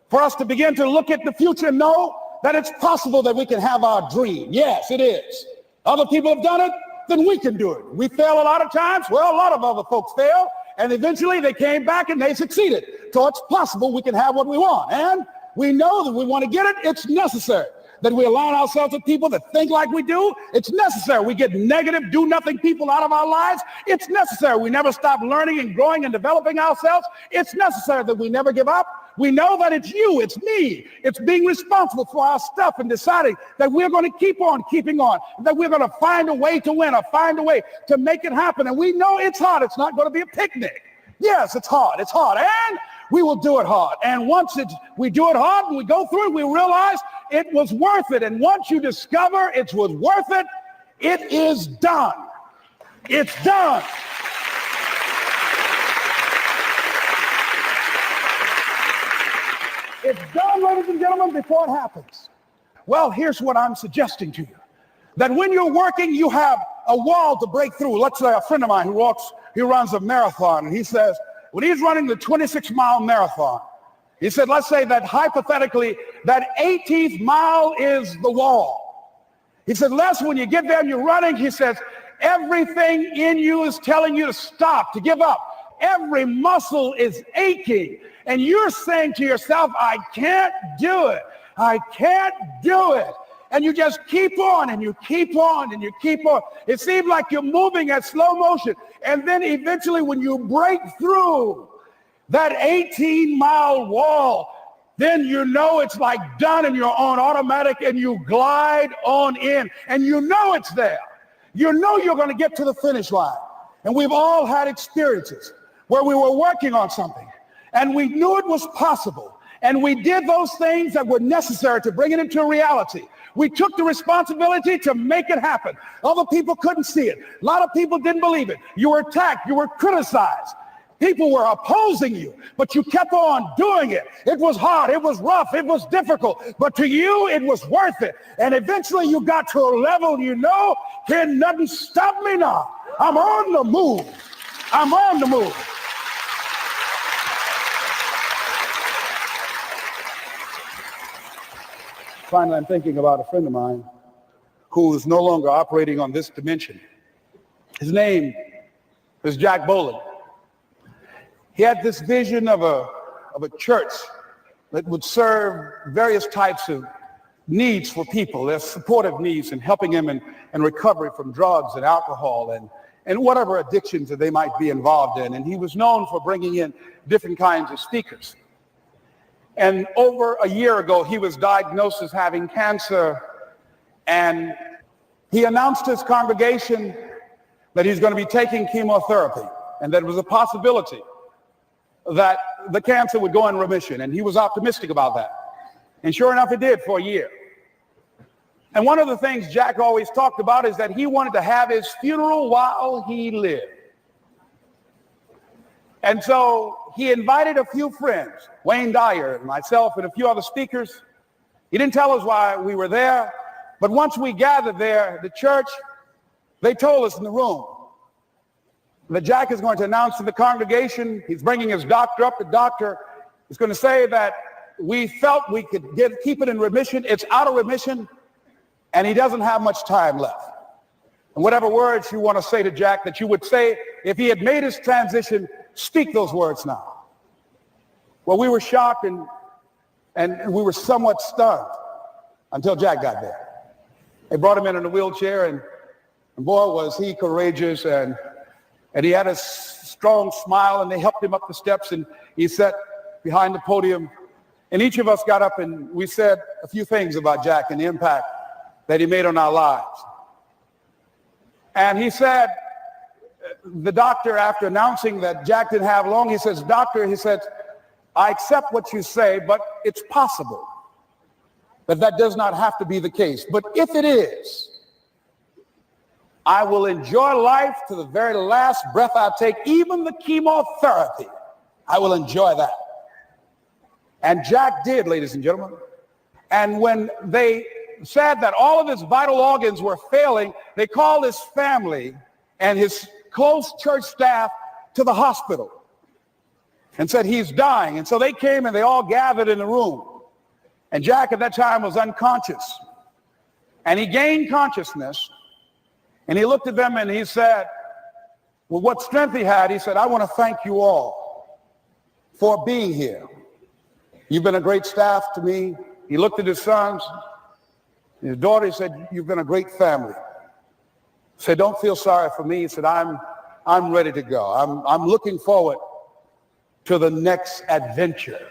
for us to begin to look at the future and know that it's possible that we can have our dream. Yes, it is. Other people have done it, then we can do it. We fail a lot of times. Well, a lot of other folks fail, and eventually they came back and they succeeded. So it's possible we can have what we want. And we know that we want to get it. It's necessary that we align ourselves with people that think like we do. It's necessary we get negative, do-nothing people out of our lives. It's necessary we never stop learning and growing and developing ourselves. It's necessary that we never give up. We know that it's you, it's me. It's being responsible for our stuff and deciding that we're going to keep on keeping on, that we're going to find a way to win or find a way to make it happen. And we know it's hard. It's not going to be a picnic. Yes, it's hard. It's hard. And we will do it hard. And once we do it hard and we go through it, we realize it was worth it. And once you discover it was worth it, it is done. It's done. It's done, ladies and gentlemen, before it happens. Well, here's what I'm suggesting to you. That when you're working, you have a wall to break through. Let's say a friend of mine he runs a marathon, and he says, when he's running the 26-mile marathon, he said, let's say that hypothetically, that 18th mile is the wall. He said, Les, when you get there and you're running, he says, everything in you is telling you to stop, to give up. Every muscle is aching. And you're saying to yourself, I can't do it. I can't do it. And you just keep on and you keep on and you keep on. It seems like you're moving at slow motion. And then eventually when you break through that 18-mile wall, then you know it's like done and you're on automatic and you glide on in and you know it's there. You know you're going to get to the finish line. And we've all had experiences where we were working on something and we knew it was possible. And we did those things that were necessary to bring it into reality. We took the responsibility to make it happen. Other people couldn't see it. A lot of people didn't believe it. You were attacked. You were criticized. People were opposing you, but you kept on doing it. It was hard. It was rough. It was difficult. But to you, it was worth it. And eventually you got to a level you know, can nothing stop me now. I'm on the move. I'm on the move. Finally, I'm thinking about a friend of mine who is no longer operating on this dimension. His name is Jack Boland. He had this vision of a church that would serve various types of needs for people, their supportive needs and helping them in recovery from drugs and alcohol and whatever addictions that they might be involved in. And he was known for bringing in different kinds of speakers. And over a year ago, he was diagnosed as having cancer, and he announced to his congregation that he's going to be taking chemotherapy and that it was a possibility that the cancer would go in remission, and he was optimistic about that. And sure enough, it did for a year. And one of the things Jack always talked about is that he wanted to have his funeral while he lived. And so he invited a few friends, Wayne Dyer and myself and a few other speakers. He didn't tell us why we were there, but once we gathered there, the church, they told us in the room that Jack is going to announce to the congregation, he's bringing his doctor up. The doctor is going to say that we felt we could keep it in remission. It's out of remission, and he doesn't have much time left. And whatever words you want to say to Jack that you would say if he had made his transition, speak those words now. Well, we were shocked and we were somewhat stunned until Jack got there. They brought him in a wheelchair, and boy, was he courageous, and he had a strong smile, and they helped him up the steps, and he sat behind the podium. And each of us got up and we said a few things about Jack and the impact that he made on our lives. And he said, the doctor, after announcing that Jack didn't have long, he says, doctor, he said, I accept what you say, but it's possible that does not have to be the case. But if it is, I will enjoy life to the very last breath I take, even the chemotherapy. I will enjoy that. And Jack did, ladies and gentlemen. And when they said that all of his vital organs were failing, they called his family and his close church staff to the hospital and said, he's dying. And so they came and they all gathered in the room. And Jack at that time was unconscious. And he gained consciousness. And he looked at them and he said, with what strength he had, he said, I want to thank you all for being here. You've been a great staff to me. He looked at his sons, his daughter. He said, you've been a great family. He said, don't feel sorry for me. He said, I'm ready to go. I'm looking forward to the next adventure.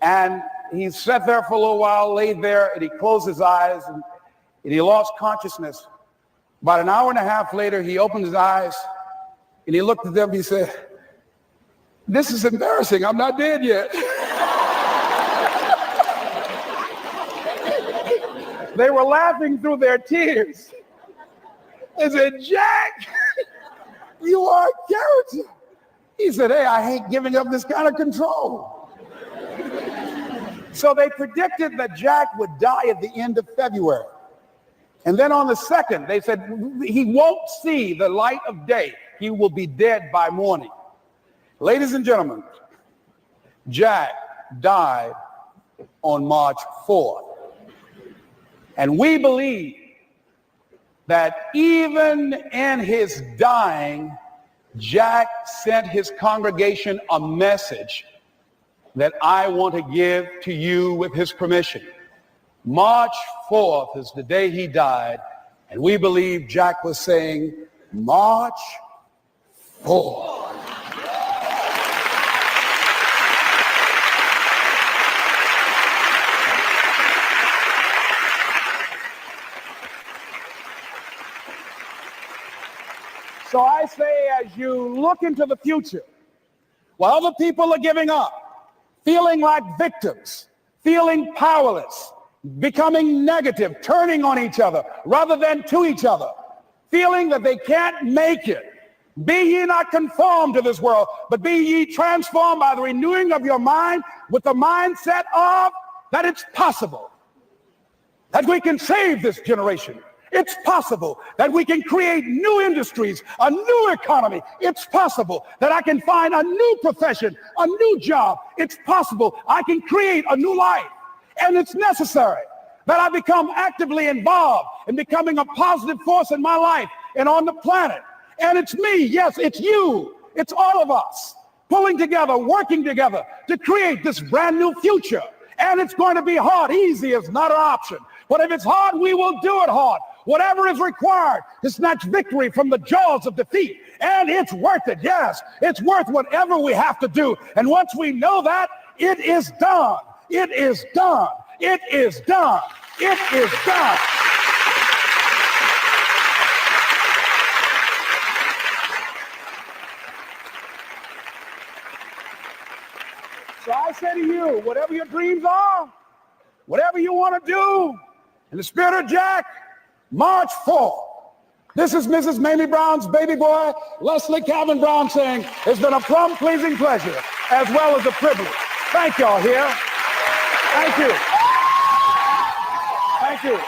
And he sat there for a little while, laid there, and he closed his eyes, and he lost consciousness. About an hour and a half later, he opened his eyes, and he looked at them. He said, this is embarrassing. I'm not dead yet. They were laughing through their tears. They said, Jack, you are a character. He said, hey, I hate giving up this kind of control. So they predicted that Jack would die at the end of February. And then on the 2nd, they said, he won't see the light of day. He will be dead by morning. Ladies and gentlemen, Jack died on March 4th. And we believe that even in his dying, Jack sent his congregation a message that I want to give to you with his permission. March 4th is the day he died, and we believe Jack was saying, March 4th. So I say, as you look into the future, while other people are giving up, feeling like victims, feeling powerless, becoming negative, turning on each other rather than to each other, feeling that they can't make it, be ye not conformed to this world, but be ye transformed by the renewing of your mind with the mindset of that it's possible that we can save this generation. It's possible that we can create new industries, a new economy. It's possible that I can find a new profession, a new job. It's possible I can create a new life. And it's necessary that I become actively involved in becoming a positive force in my life and on the planet. And it's me, yes, it's you, it's all of us pulling together, working together to create this brand new future. And it's going to be hard. Easy is not an option. But if it's hard, we will do it hard. Whatever is required to snatch victory from the jaws of defeat. And it's worth it, yes. It's worth whatever we have to do. And once we know that, it is done. It is done. It is done. It is done. So I say to you, whatever your dreams are, whatever you want to do, in the spirit of Jack, March 4th. This is Mrs. Mamie Brown's baby boy, Leslie Calvin Brown, saying, it's been a plumb pleasing pleasure as well as a privilege. Thank y'all here. Thank you. Thank you.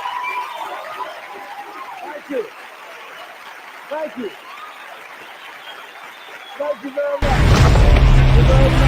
Thank you. Thank you. Thank you very much. Thank you very much.